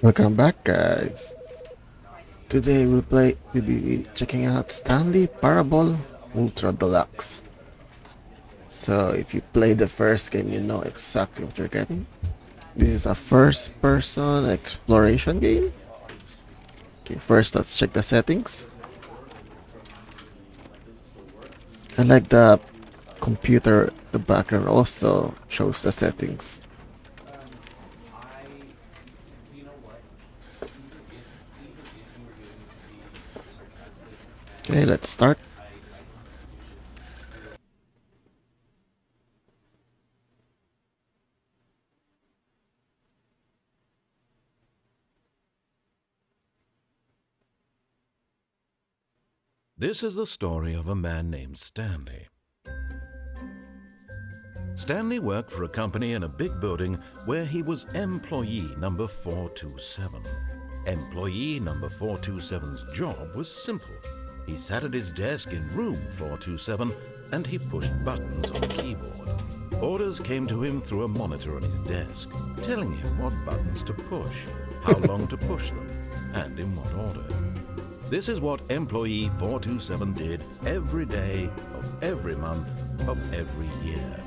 Welcome back, guys. Today we'll be checking out Stanley Parable Ultra Deluxe. So if you play the first game, you know exactly what you're getting. This is a first-person exploration game. Okay, first let's check the settings. I like the computer. The background also shows the settings. Okay, let's start. This is the story of a man named Stanley. Stanley worked for a company in a big building where he was employee number 427. Employee number 427's job was simple. He sat at his desk in room 427 and he pushed buttons on a keyboard. Orders came to him through a monitor on his desk, telling him what buttons to push, how long to push them, and in what order. This is what employee 427 did every day of every month of every year.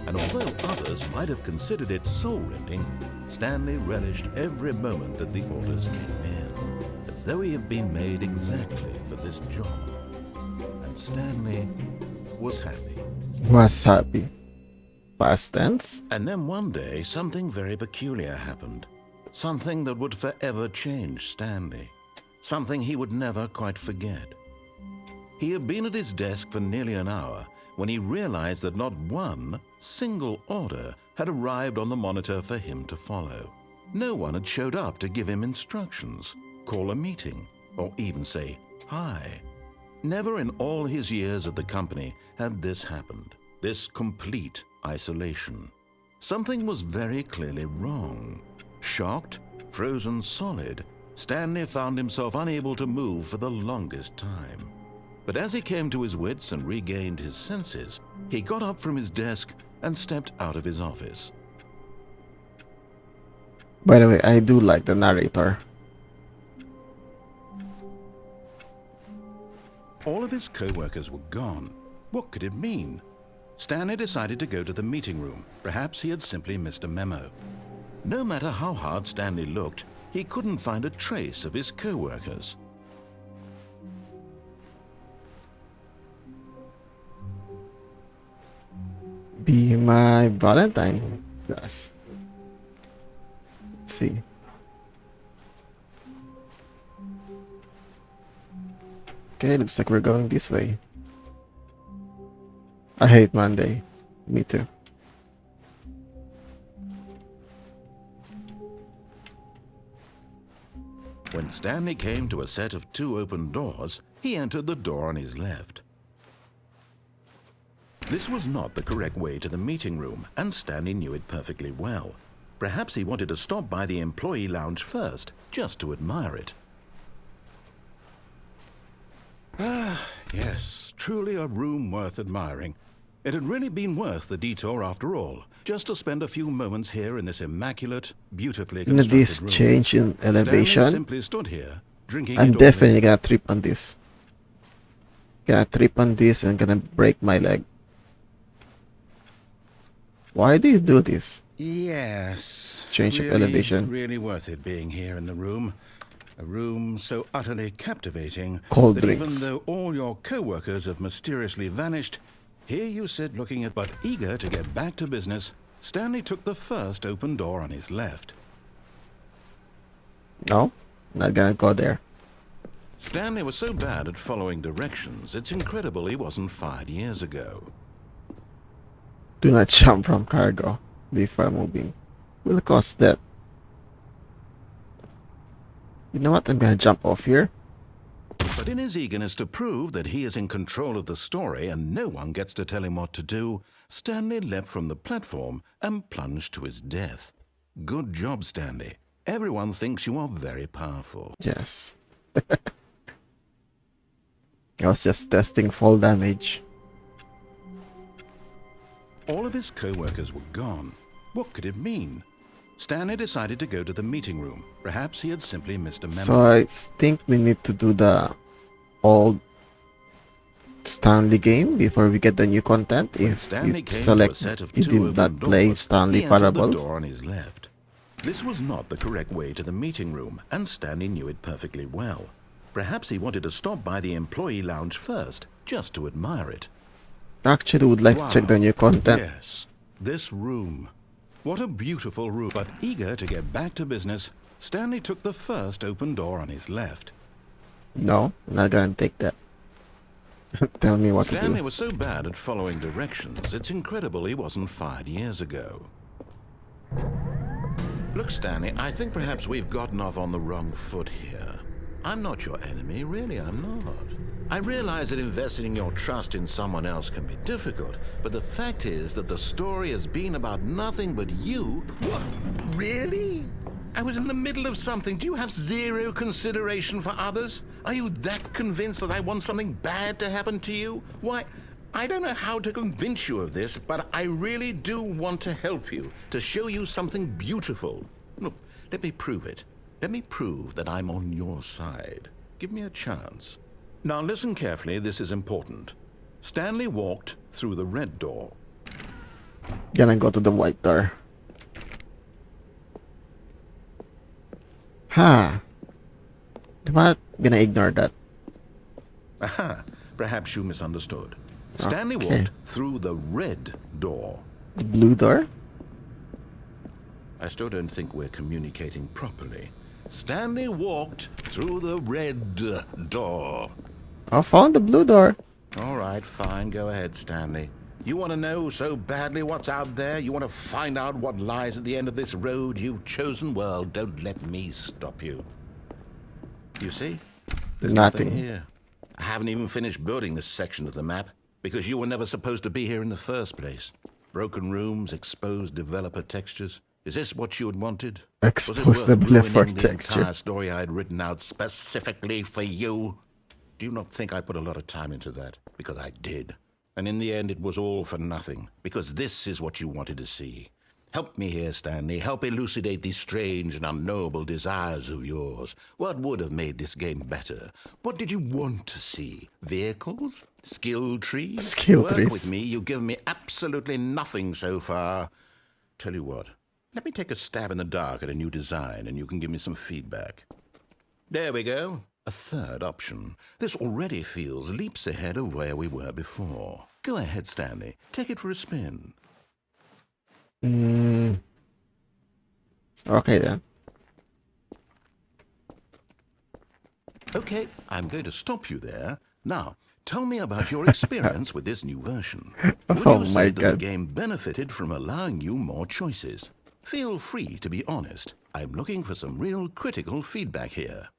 And although others might have considered it soul-rending, Stanley relished every moment that the orders came in, as though he had been made exactly for this job. And Stanley was happy. Was happy. Past tense? And then one day, something very peculiar happened. Something that would forever change Stanley. Something he would never quite forget. He had been at his desk for nearly an hour when he realized that not one single order had arrived on the monitor for him to follow. No one had showed up to give him instructions, call a meeting, or even say hi. Never in all his years at the company had this happened, this complete isolation. Something was very clearly wrong. Shocked, frozen solid, Stanley found himself unable to move for the longest time. But as he came to his wits and regained his senses, he got up from his desk and stepped out of his office. By the way, I do like the narrator. All of his co-workers were gone. What could it mean? Stanley decided to go to the meeting room. Perhaps he had simply missed a memo. No matter how hard Stanley looked, he couldn't find a trace of his co-workers. Be my Valentine. Yes. Let's see. Okay, looks like we're going this way. I hate Monday. Me too. When Stanley came to a set of 2 open doors, he entered the door on his left. This was not the correct way to the meeting room, and Stanley knew it perfectly well. Perhaps he wanted to stop by the employee lounge first, just to admire it. Ah, yes, truly a room worth admiring. It had really been worth the detour after all, just to spend a few moments here in this immaculate, beautifully constructed This room. change in Stanley elevation, simply stood here, drinking I'm it all definitely in. gonna trip on this. Gonna trip on this and gonna break my leg. Why do you do this? Yes. Change of elevation. Really worth it being here in the room. A room so utterly captivating Cold that drinks. even though all your co-workers have mysteriously vanished, here you sit looking at but eager to get back to business. Stanley took the first open door on his left. No, not gonna go there. Stanley was so bad at following directions, it's incredible he wasn't fired years ago. Do not jump from cargo before moving. Will cause death. You know what? I'm gonna jump off here. But in his eagerness to prove that he is in control of the story and no one gets to tell him what to do, Stanley leapt from the platform and plunged to his death. Good job, Stanley. Everyone thinks you are very powerful. Yes. I was just testing fall damage. All of his co-workers were gone. What could it mean? Stanley decided to go to the meeting room. Perhaps he had simply missed a memo. So I think we need to do the old Stanley game before we get the new content. When If Stanley you came to a select set of you two did open not play doors, Stanley he entered the Parable. door on his left. This was not the correct way to the meeting room, and Stanley knew it perfectly well. Perhaps he wanted to stop by the employee lounge first, just to admire it. Actually would like to check the new content. Yes, this room. What a beautiful room. But eager to get back to business, Stanley took the first open door on his left. No, I'm not gonna take that. Tell me what to Stanley do. was so bad at following directions, it's incredible he wasn't fired years ago. Look, Stanley, I think perhaps we've gotten off on the wrong foot here. I'm not your enemy, really, I'm not. I realize that investing your trust in someone else can be difficult, but the fact is that the story has been about nothing but you. What? Really? I was in the middle of something. Do you have zero consideration for others? Are you that convinced that I want something bad to happen to you? Why, I don't know how to convince you of this, but I really do want to help you, to show you something beautiful. Look, let me prove it. Let me prove that I'm on your side. Give me a chance. Now listen carefully, this is important. Stanley walked through the red door. Gonna go to the white door. Ha! What? Gonna ignore that. Aha, perhaps you misunderstood. Stanley Okay. walked through the red door. The blue door? I still don't think we're communicating properly. Stanley walked through the red door. I found the blue door. All right, fine. Go ahead, Stanley. You want to know so badly what's out there? You want to find out what lies at the end of this road you've chosen? Well, don't let me stop you. You see? There's nothing here. I haven't even finished building this section of the map because you were never supposed to be here in the first place. Broken rooms, exposed developer textures. Is this what you had wanted? Expose the developer ruining the texture. entire story I had written out specifically for you? Do you not think I put a lot of time into that? Because I did. And in the end, it was all for nothing. Because this is what you wanted to see. Help me here, Stanley. Help elucidate these strange and unknowable desires of yours. What would have made this game better? What did you want to see? Vehicles? Skill trees? Skill Work trees. with me. You've given me absolutely nothing so far. Tell you what. Let me take a stab in the dark at a new design, and you can give me some feedback. There we go. A third option. This already feels leaps ahead of where we were before. Go ahead, Stanley. Take it for a spin. Okay then. Okay, I'm going to stop you there. Now, tell me about your experience with this new version. Would Oh you say my that the God. game benefited from allowing you more choices? Feel free to be honest. I'm looking for some real critical feedback here.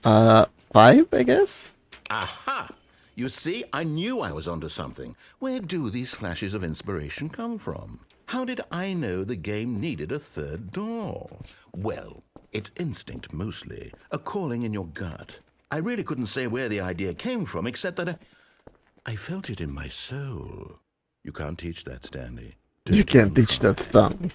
5, I guess? Aha! You see, I knew I was onto something. Where do these flashes of inspiration come from? How did I know the game needed a third door? Well, it's instinct mostly, a calling in your gut. I really couldn't say where the idea came from, except that I felt it in my soul. You can't teach that, Stanley. You Don't can't even teach that, try. Stanley.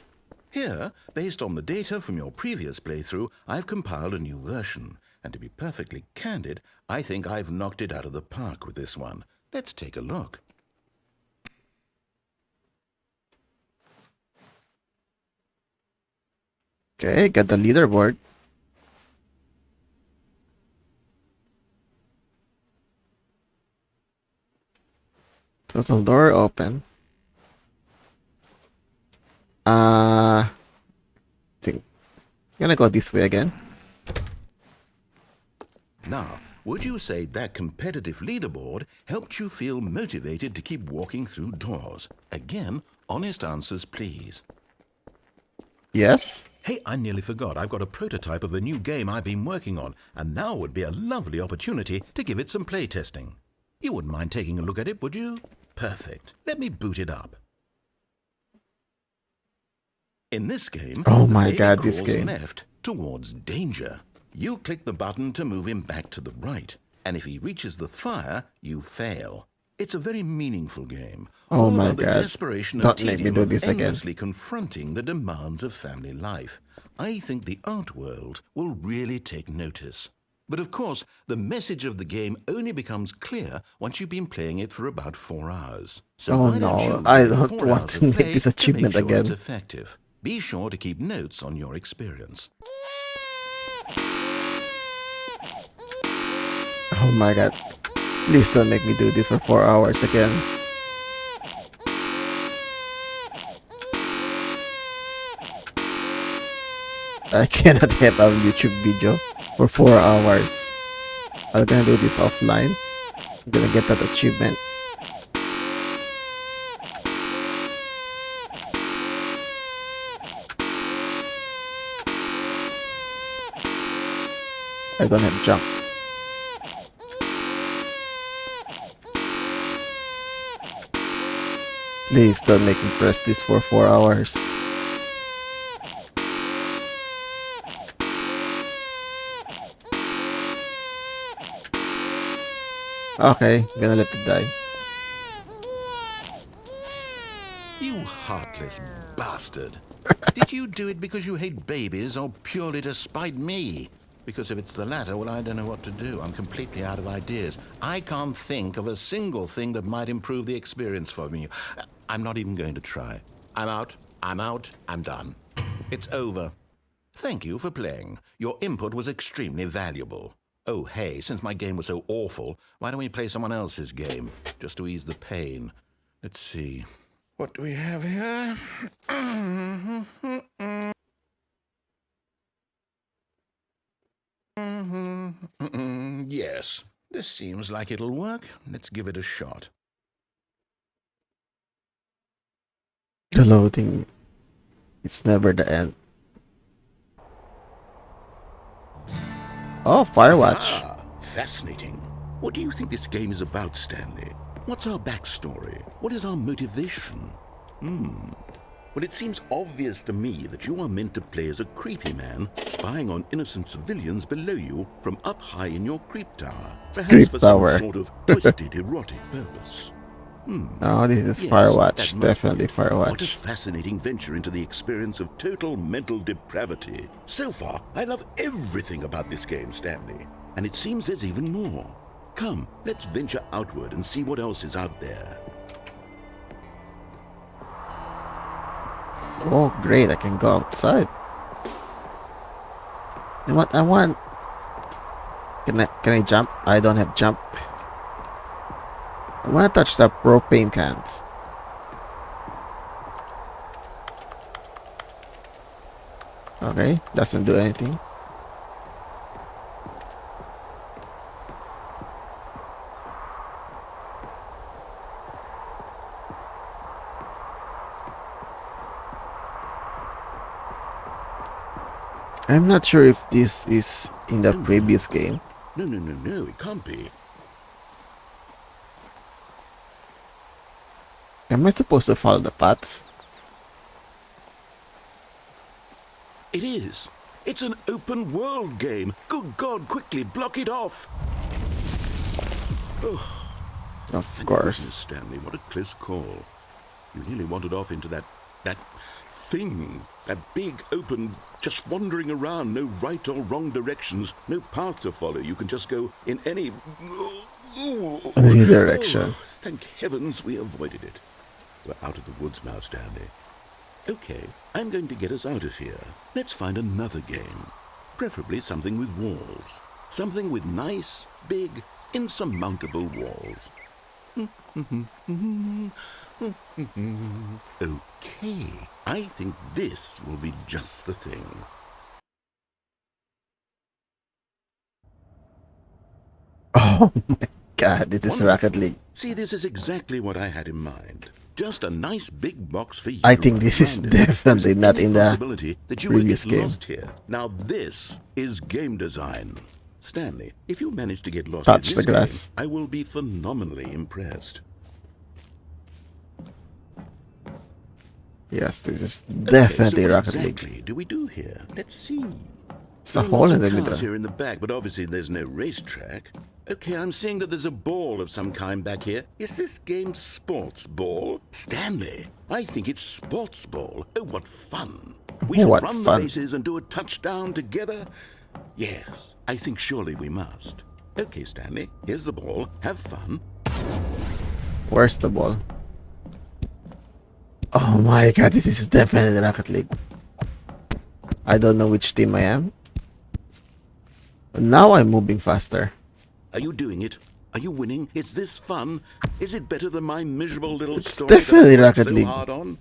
Here, based on the data from your previous playthrough, I've compiled a new version. And to be perfectly candid, I think I've knocked it out of the park with this one. Let's take a look. Okay, got the leaderboard. Total door open. Think gonna go this way again. Now, would you say that competitive leaderboard helped you feel motivated to keep walking through doors? Again, honest answers, please. Yes. Hey, I nearly forgot. I've got a prototype of a new game I've been working on, and now would be a lovely opportunity to give it some playtesting. You wouldn't mind taking a look at it, would you? Perfect. Let me boot it up. In this game, Oh the my baby God, this crawls game. left towards danger. You click the button to move him back to the right, and if he reaches the fire, you fail. It's a very meaningful game, Oh all my about the god. desperation and Don't make me tedium do of this again. endlessly confronting the demands of family life. I think the art world will really take notice. But of course, the message of the game only becomes clear once you've been playing it for about 4 hours. So Oh why don't no, you I give it don't 4 want hours to of make play this to make achievement sure it's again. effective? Be sure to keep notes on your experience. Oh my god. Please don't make me do this for 4 hours again. I cannot have a YouTube video for 4 hours. I'm gonna do this offline. I'm gonna get that achievement. I don't have jump. Please don't make me press this for 4 hours. Okay, gonna let it die. You heartless bastard. Did you do it because you hate babies or purely to spite me? Because if it's the latter, well, I don't know what to do. I'm completely out of ideas. I can't think of a single thing that might improve the experience for me. I'm not even going to try. I'm out. I'm done. It's over. Thank you for playing. Your input was extremely valuable. Oh, hey, since my game was so awful, why don't we play someone else's game, just to ease the pain? Let's see. What do we have here? Yes, this seems like it'll work. Let's give it a shot. The loading. It's never the end. Oh, Firewatch. Ah, fascinating. What do you think this game is about, Stanley? What's our backstory? What is our motivation? Well, it seems obvious to me that you are meant to play as a creepy man spying on innocent civilians below you from up high in your creep tower, perhaps Creep for tower. some sort of twisted erotic purpose. Oh, this is Yes, Firewatch. that must Definitely be it. What a Firewatch. fascinating venture into the experience of total mental depravity. So far, I love everything about this game, Stanley. And it seems there's even more. Come, let's venture outward and see what else is out there. Oh, great. I can go outside. And what I want? Can I jump? I don't have jump. I want to touch the propane cans. Okay, doesn't do anything. I'm not sure if this is in the previous game. No, it can't be. Am I supposed to follow the paths? It is. It's an open world game. Good God, quickly block it off. Of Thank course. goodness, Stanley, what a close call. You nearly wandered off into that thing. That big, open, just wandering around, no right or wrong directions, no path to follow. You can just go in any Redirection. Oh, thank heavens we avoided it. We're out of the woods now, Stanley. Okay, I'm going to get us out of here. Let's find another game. Preferably something with walls. Something with nice, big, insurmountable walls. Okay, I think this will be just the thing. Oh my god, this is Rocket Wonderful. League. See, this is exactly what I had in mind. Just a nice big box for you. I to think run this is around in. definitely There's not any in the possibility that you will previous get game. lost here. Now this is game design. Stanley, if you manage to get lost Touch in the this grass. game, I will be phenomenally impressed. Yes, this is Okay, definitely so what Rocket League. exactly do we do here? Let's see. It's a There are hole lots in of the cars middle. here in the back, but obviously there's no racetrack. Okay, I'm seeing that there's a ball of some kind back here. Is this game sports ball? Stanley, I think it's sports ball. Oh, what fun. We should What run the fun. bases and do a touchdown together. Yes, I think surely we must. Okay, Stanley, here's the ball. Have fun. Where's the ball? Oh my god, this is definitely Rocket League. I don't know which team I am. But now I'm moving faster. Are you doing it? Are you winning? Is this fun? Is it better than my miserable little It's story definitely that I worked Rocket so League. hard on?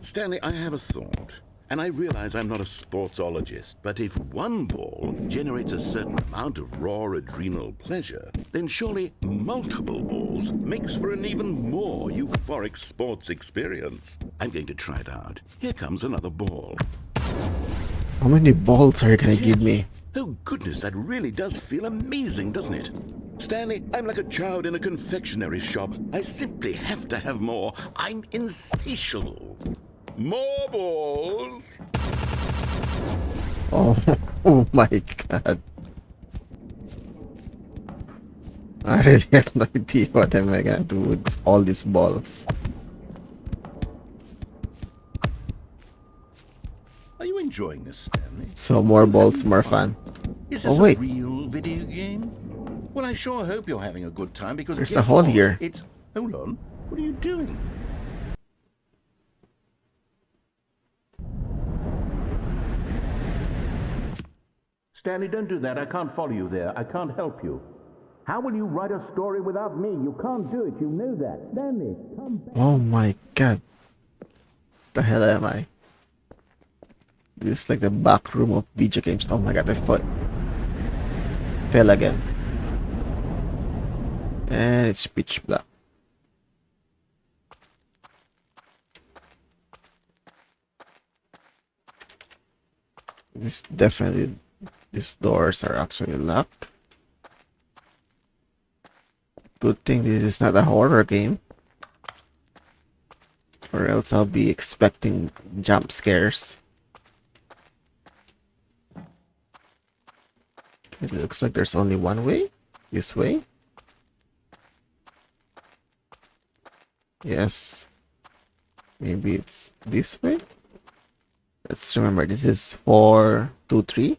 Stanley, I have a thought. And I realize I'm not a sportsologist, but if one ball generates a certain amount of raw adrenal pleasure, then surely multiple balls makes for an even more euphoric sports experience. I'm going to try it out. Here comes another ball. How many balls are you gonna give me? Oh goodness, that really does feel amazing, doesn't it? Stanley, I'm like a child in a confectionery shop. I simply have to have more. I'm insatiable. More balls! Oh, oh my god. I really have no idea what am I gonna do with all these balls. Are you enjoying this, Stanley? So more balls, more fun. Is this Oh wait, a real video game? Well, I sure hope you're having a good time because there's a guess hole what? here. It's... Hold on. What are you doing? Stanley, don't do that. I can't follow you there. I can't help you. How will you write a story without me? You can't do it. You know that. Stanley, come back. Oh my god. The hell am I? This is like the back room of video games. Oh my god, I fell again. And it's pitch black. This definitely, these doors are actually locked. Good thing this is not a horror game, or else I'll be expecting jump scares. It looks like there's only one way. This way. Yes. Maybe it's this way. Let's remember, this is 423.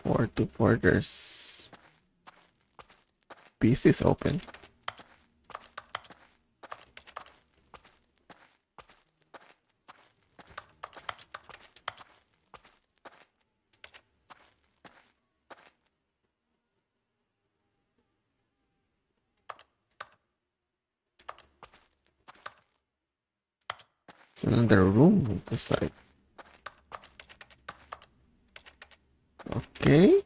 424. There's pieces open. It's another room on the side. Okay.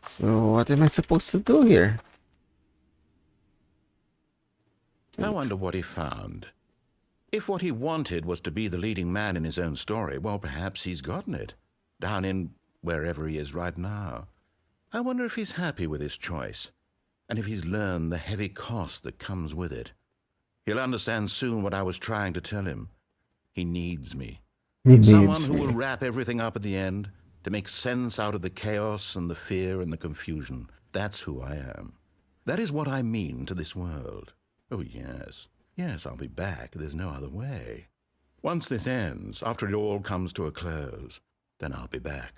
So what am I supposed to do here? I wonder what he found. If what he wanted was to be the leading man in his own story, well, perhaps he's gotten it. Down in wherever he is right now. I wonder if he's happy with his choice, and if he's learned the heavy cost that comes with it. He'll understand soon what I was trying to tell him. He needs me. He Someone needs who me. will wrap everything up at the end to make sense out of the chaos and the fear and the confusion. That's who I am. That is what I mean to this world. Oh, yes. Yes, I'll be back. There's no other way. Once this ends, after it all comes to a close, then I'll be back.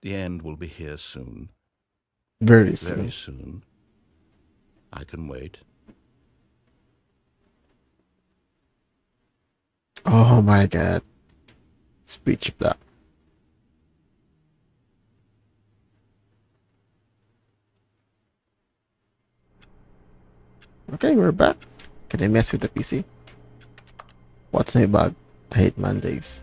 The end will be here soon. Very soon. Very soon. I can wait. Oh my god. Speech black. Okay, we're back. Can I mess with the PC? What's my bug? I hate Mondays.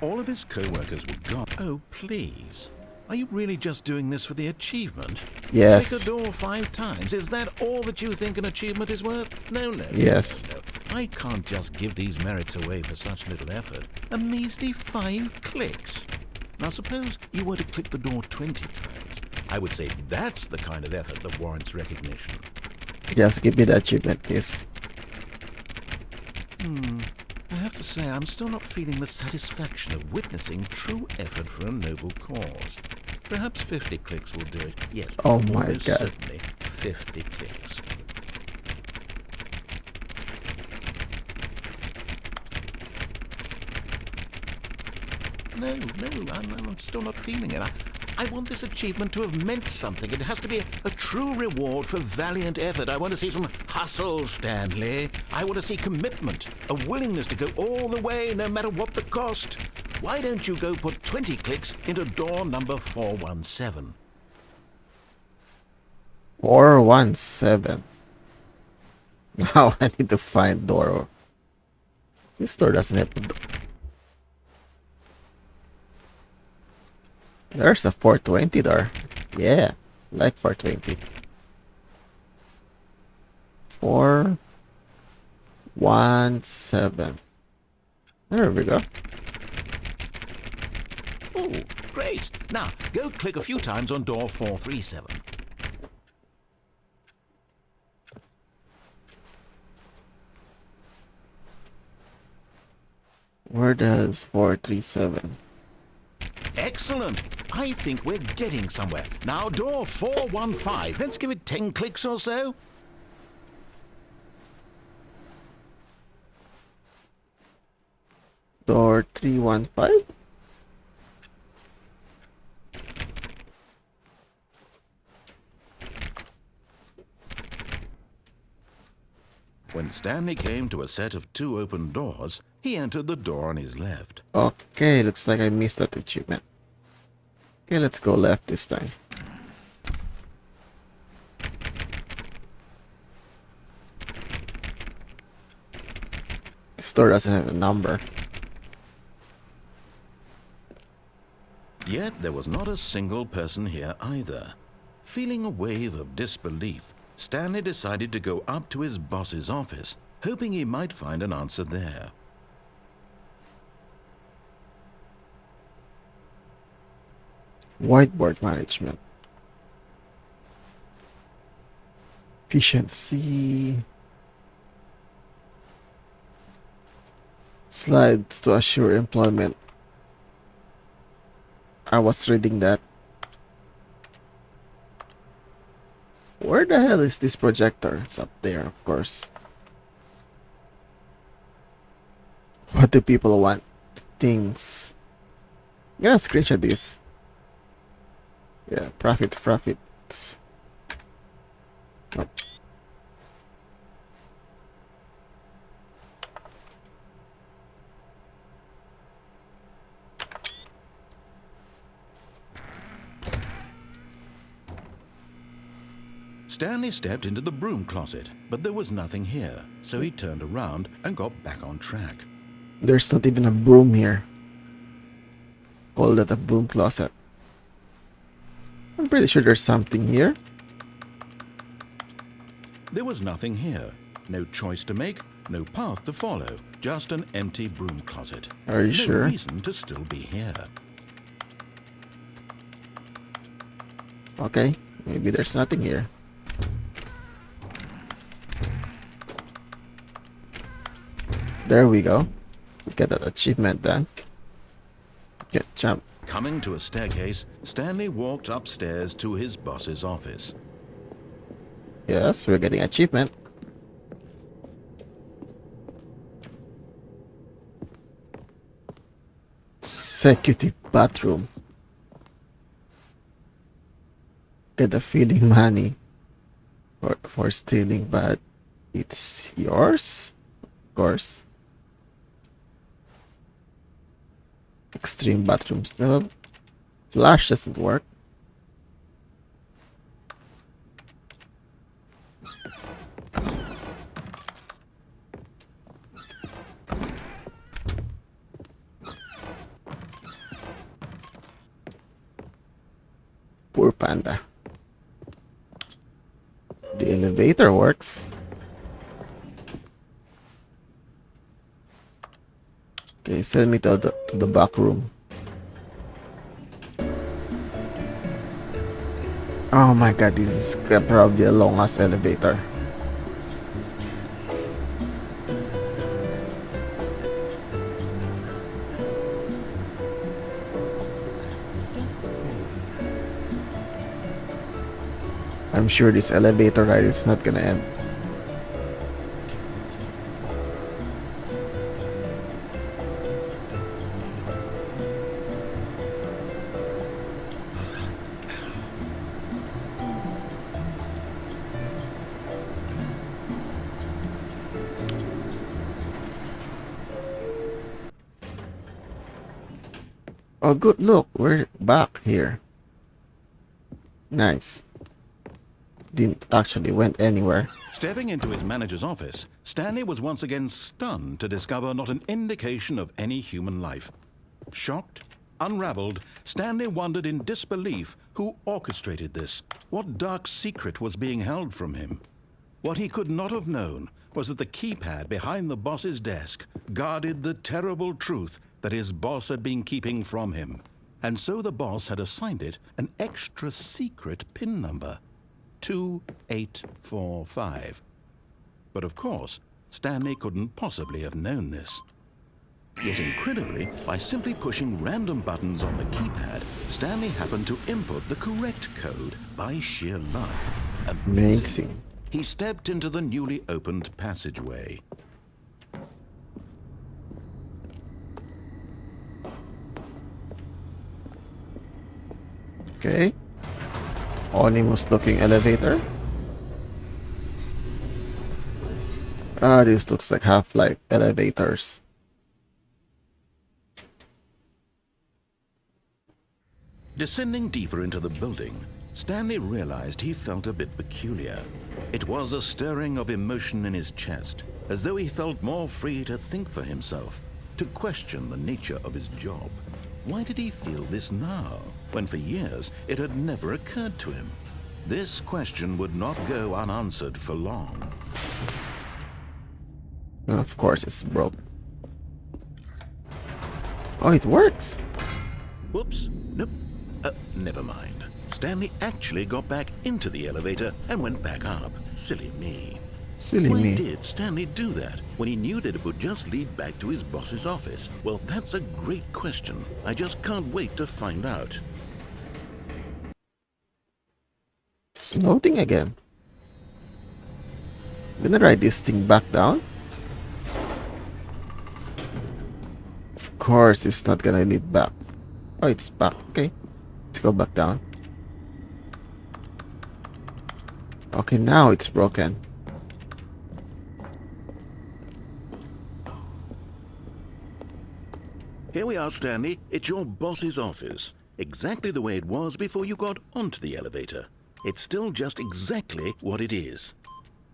All of his co-workers were gone. Oh, please. Are you really just doing this for the achievement? Yes. Click a door 5 times. Is that all that you think an achievement is worth? No, no. Yes. No. I can't just give these merits away for such little effort. A measly 5 clicks. Now suppose you were to click the door 20 times. I would say that's the kind of effort that warrants recognition. Just give me the achievement, please. I have to say, I'm still not feeling the satisfaction of witnessing true effort for a noble cause. Perhaps 50 clicks will do it. Yes, Oh my almost god. certainly 50 clicks. No, I'm still not feeling it. I want this achievement to have meant something. It has to be a true reward for valiant effort. I want to see some hustle, Stanley. I want to see commitment, a willingness to go all the way, no matter what the cost. Why don't you go put 20 clicks into door number 417? 417. Now I need to find door. This door doesn't have a door. There's a 420 door. Yeah, like 420. 417. There we go. Oh, great. Now, go click a few times on door 437. Where does 437? Excellent. I think we're getting somewhere. Now, door 415. Let's give it 10 clicks or so. Door 315? When Stanley came to a set of 2 open doors, he entered the door on his left. Okay, looks like I missed that achievement. Okay, let's go left this time. This door doesn't have a number. Yet there was not a single person here either. Feeling a wave of disbelief, Stanley decided to go up to his boss's office, hoping he might find an answer there. Whiteboard management. Efficiency. Slides to assure employment. I was reading that. Where the hell is this projector? It's up there, of course. What do people want? Things. I'm gonna screenshot this. Yeah, profits. Oh. Stanley stepped into the broom closet, but there was nothing here, so he turned around and got back on track. There's not even a broom here. Call that a broom closet. I'm pretty sure there's something here. There was nothing here. No choice to make, no path to follow. Just an empty broom closet. Are you sure? No reason to still be here. Okay, maybe there's nothing here. There we go. We get that achievement then. Get jump. Coming to a staircase, Stanley walked upstairs to his boss's office. Yes, we're getting achievement. Executive bathroom. Get the feeling money for stealing, but it's yours, of course. Extreme bathroom stuff. Flash doesn't work. Poor panda. The elevator works. Okay, send me to the back room. Oh my god, this is probably the longest elevator. I'm sure this elevator ride is not gonna end. Oh, good. Look, we're back here. Nice. Didn't actually went anywhere. Stepping into his manager's office, Stanley was once again stunned to discover not an indication of any human life. Shocked, unraveled, Stanley wondered in disbelief who orchestrated this, what dark secret was being held from him. What he could not have known was that the keypad behind the boss's desk guarded the terrible truth that his boss had been keeping from him. And so the boss had assigned it an extra secret PIN number, 2845. But of course, Stanley couldn't possibly have known this. Yet incredibly, by simply pushing random buttons on the keypad, Stanley happened to input the correct code by sheer luck. Amazing. He stepped into the newly opened passageway. Okay. Onimus looking elevator. Ah, this looks like Half-Life elevators. Descending deeper into the building, Stanley realized he felt a bit peculiar. It was a stirring of emotion in his chest, as though he felt more free to think for himself, to question the nature of his job. Why did he feel this now, when for years it had never occurred to him? This question would not go unanswered for long. Of course, it's broke. Oh, it works. Whoops, nope, never mind. Stanley actually got back into the elevator and went back up. Silly me. Silly Why me. did Stanley do that when he knew that it would just lead back to his boss's office? Well, that's a great question. I just can't wait to find out. It's loading again. Gonna ride this thing back down? Of course, it's not gonna lead back. Oh, it's back. Okay. Let's go back down. Okay, now it's broken. Here we are, Stanley. It's your boss's office. Exactly the way it was before you got onto the elevator. It's still just exactly what it is.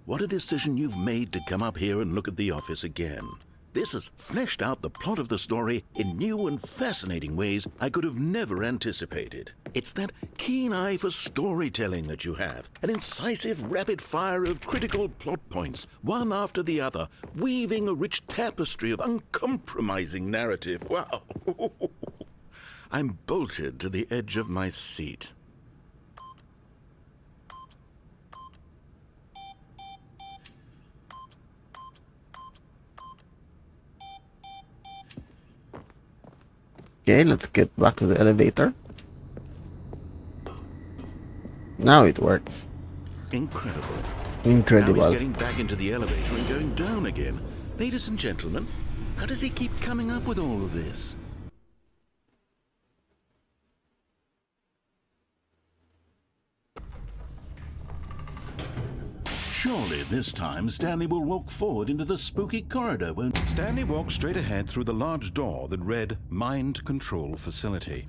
What a decision you've made to come up here and look at the office again. This has fleshed out the plot of the story in new and fascinating ways I could have never anticipated. It's that keen eye for storytelling that you have, an incisive rapid fire of critical plot points, one after the other, weaving a rich tapestry of uncompromising narrative. Wow! I'm bolted to the edge of my seat. Okay, let's get back to the elevator. Now it works. Incredible. Incredible. Now he's getting back into the elevator and going down again. Ladies and gentlemen, how does he keep coming up with all of this? Surely this time Stanley will walk forward into the spooky corridor, won't he? Stanley walked straight ahead through the large door that read Mind Control Facility.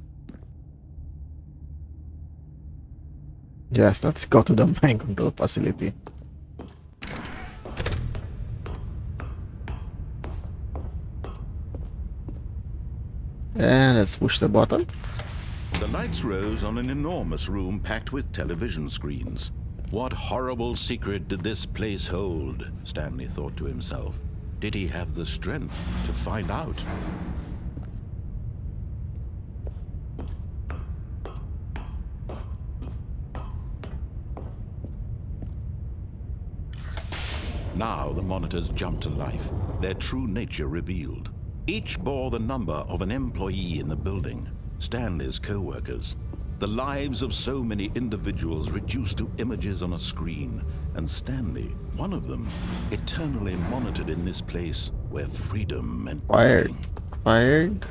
Yes, let's go to the mind control facility. And let's push the button. The lights rose on an enormous room packed with television screens. What horrible secret did this place hold? Stanley thought to himself. Did he have the strength to find out? Now the monitors jumped to life, their true nature revealed. Each bore the number of an employee in the building, Stanley's co-workers. The lives of so many individuals reduced to images on a screen, and Stanley, one of them, eternally monitored in this place where freedom meant Fired. nothing. Fired?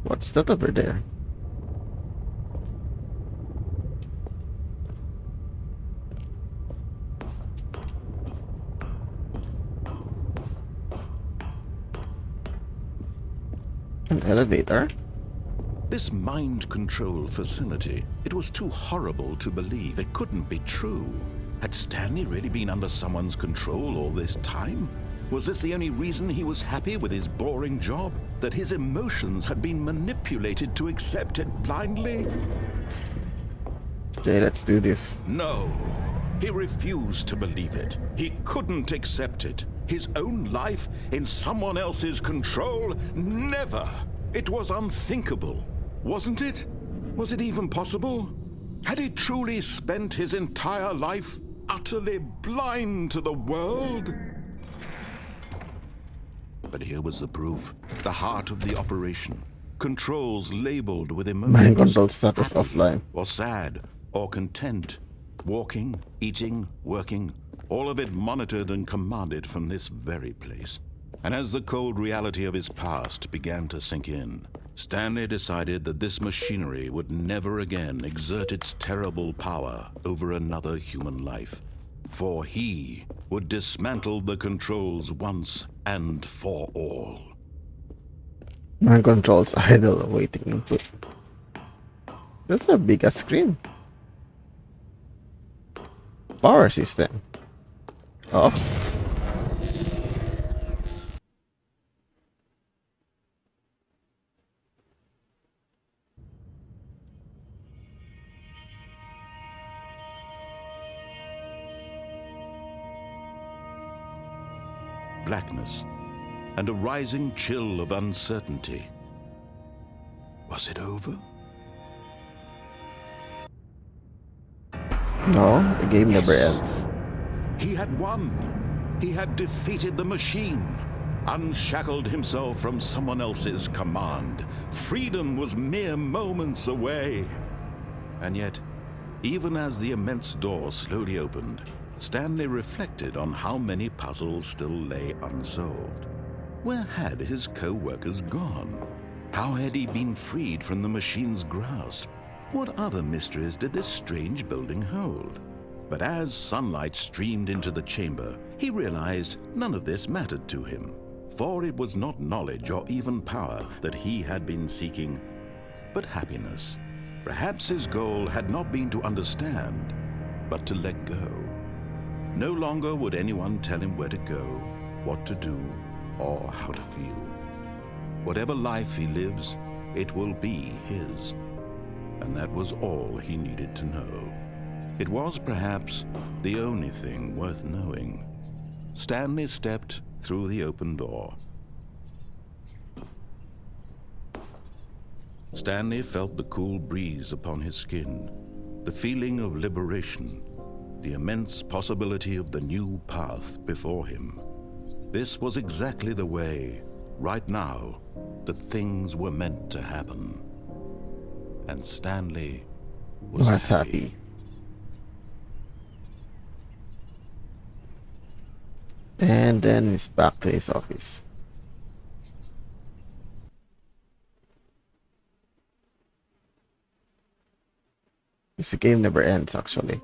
What's that over there? An elevator? This mind control facility, it was too horrible to believe. It couldn't be true. Had Stanley really been under someone's control all this time? Was this the only reason he was happy with his boring job? That his emotions had been manipulated to accept it blindly? Okay, let's do this. No. He refused to believe it. He couldn't accept it. His own life in someone else's control? Never. It was unthinkable. Wasn't it? Was it even possible? Had he truly spent his entire life utterly blind to the world? But here was the proof. The heart of the operation. Controls labeled with emotions. Mind control status happy, offline. or sad, or content. Walking, eating, working. All of it monitored and commanded from this very place. And as the cold reality of his past began to sink in, Stanley decided that this machinery would never again exert its terrible power over another human life. For he would dismantle the controls once and for all. Mind controls idle awaiting input. That's a big screen. Power system. Oh. Blackness and a rising chill of uncertainty. Was it over? No, the game never ends. He had won. He had defeated the machine, unshackled himself from someone else's command. Freedom was mere moments away. And yet, even as the immense door slowly opened, Stanley reflected on how many puzzles still lay unsolved. Where had his co-workers gone? How had he been freed from the machine's grasp? What other mysteries did this strange building hold? But as sunlight streamed into the chamber, he realized none of this mattered to him, for it was not knowledge or even power that he had been seeking, but happiness. Perhaps his goal had not been to understand, but to let go. No longer would anyone tell him where to go, what to do, or how to feel. Whatever life he lives, it will be his. And that was all he needed to know. It was perhaps the only thing worth knowing. Stanley stepped through the open door. Stanley felt the cool breeze upon his skin, the feeling of liberation, the immense possibility of the new path before him. This was exactly the way, right now, that things were meant to happen. And Stanley was happy. And then he's back to his office. This game never ends, actually.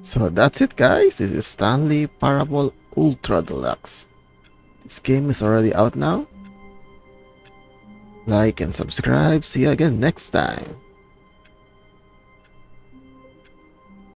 So that's it, guys. This is Stanley Parable Ultra Deluxe. This game is already out now. Like and subscribe. See you again next time.